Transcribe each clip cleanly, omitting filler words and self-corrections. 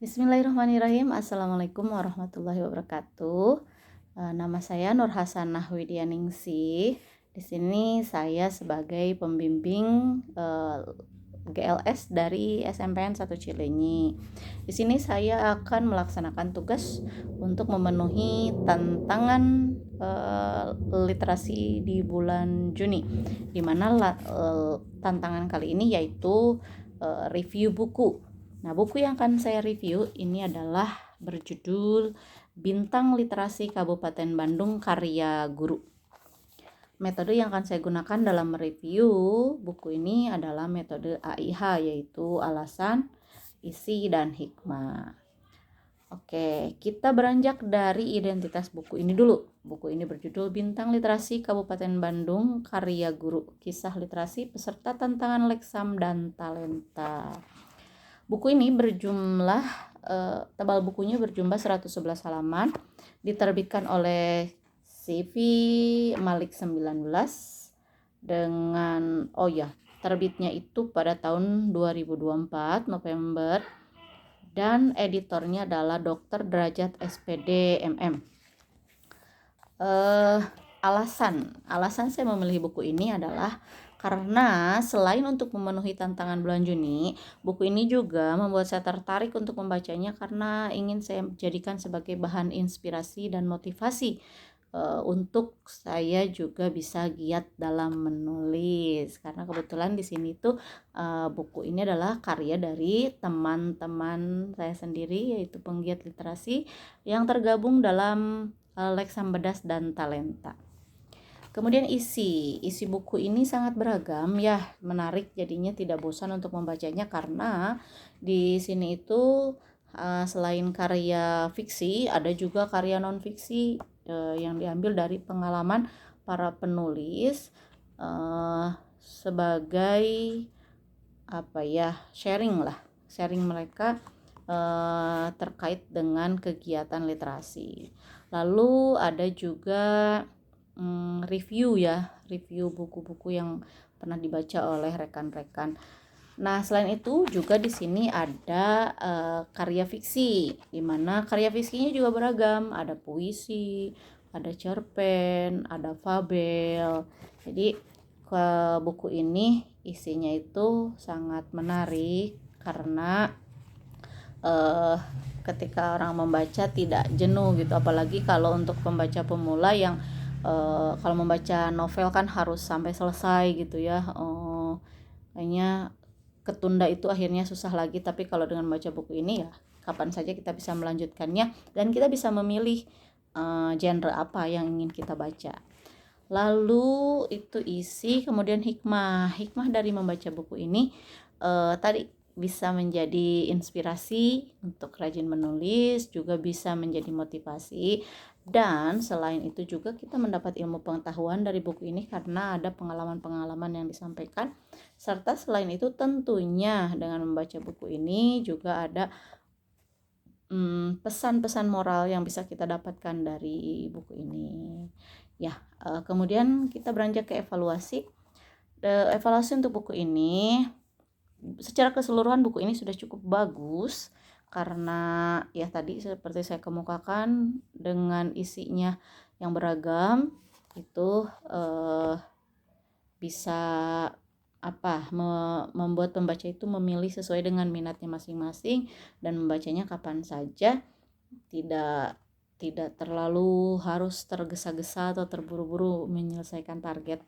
Bismillahirrahmanirrahim. Assalamualaikum warahmatullahi wabarakatuh. Nama saya Nur Hasanah Widyaningsih. Di sini saya sebagai pembimbing GLS dari SMPN 1 Cileunyi. Di sini saya akan melaksanakan tugas untuk memenuhi tantangan literasi di bulan Juni, di mana tantangan kali ini yaitu review buku. Nah, buku yang akan saya review ini adalah berjudul Bintang Literasi Kabupaten Bandung karya guru. Metode yang akan saya gunakan dalam mereview buku ini adalah metode AIH, yaitu alasan, isi, dan hikmah. Oke, kita beranjak dari identitas buku ini dulu. Buku ini berjudul Bintang Literasi Kabupaten Bandung karya guru, kisah literasi peserta tantangan Leksam dan Talenta. Buku ini berjumlah tebal bukunya berjumlah 111 halaman, diterbitkan oleh CV Malik 19 dengan terbitnya itu pada tahun 2024 November, dan editornya adalah Dr. Derajat SPD MM. Alasan saya memilih buku ini adalah karena selain untuk memenuhi tantangan bulan Juni, buku ini juga membuat saya tertarik untuk membacanya karena ingin saya jadikan sebagai bahan inspirasi dan motivasi untuk saya juga bisa giat dalam menulis. Karena kebetulan di sini tuh buku ini adalah karya dari teman-teman saya sendiri, yaitu penggiat literasi yang tergabung dalam Leksam Bedas dan Talenta. Kemudian isi buku ini sangat beragam ya, menarik, jadinya tidak bosan untuk membacanya karena di sini itu selain karya fiksi ada juga karya non fiksi yang diambil dari pengalaman para penulis sebagai sharing mereka terkait dengan kegiatan literasi. Lalu ada juga review buku-buku yang pernah dibaca oleh rekan-rekan. Nah, selain itu juga di sini ada karya fiksi, di mana karya fiksinya juga beragam, ada puisi, ada cerpen, ada fabel. Jadi buku ini isinya itu sangat menarik karena ketika orang membaca tidak jenuh gitu, apalagi kalau untuk pembaca pemula yang kalau membaca novel kan harus sampai selesai gitu ya, kayaknya ketunda itu akhirnya susah lagi. Tapi kalau dengan baca buku ini ya kapan saja kita bisa melanjutkannya dan kita bisa memilih genre apa yang ingin kita baca. Lalu itu isi, kemudian hikmah dari membaca buku ini tadi bisa menjadi inspirasi untuk rajin menulis, juga bisa menjadi motivasi, dan selain itu juga kita mendapat ilmu pengetahuan dari buku ini karena ada pengalaman-pengalaman yang disampaikan. Serta selain itu tentunya dengan membaca buku ini juga ada pesan-pesan moral yang bisa kita dapatkan dari buku ini. Ya, kemudian kita beranjak ke evaluasi. Evaluasi untuk buku ini, secara keseluruhan buku ini sudah cukup bagus karena ya tadi seperti saya kemukakan, dengan isinya yang beragam itu bisa membuat pembaca itu memilih sesuai dengan minatnya masing-masing dan membacanya kapan saja, tidak terlalu harus tergesa-gesa atau terburu-buru menyelesaikan target.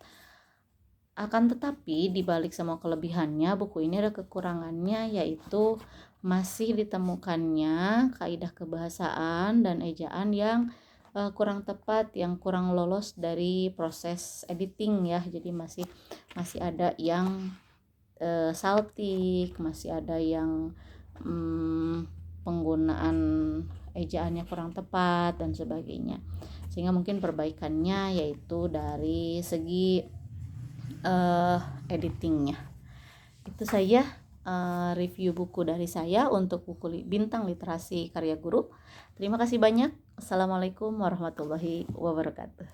Akan tetapi di balik semua kelebihannya, buku ini ada kekurangannya, yaitu masih ditemukannya kaidah kebahasaan dan ejaan yang kurang tepat, yang kurang lolos dari proses editing ya. Jadi masih ada yang saltik, masih ada yang penggunaan ejaannya kurang tepat dan sebagainya. Sehingga mungkin perbaikannya yaitu dari segi editingnya. Itu saja review buku dari saya untuk buku Bintang Literasi karya guru. Terima kasih banyak. Assalamualaikum warahmatullahi wabarakatuh.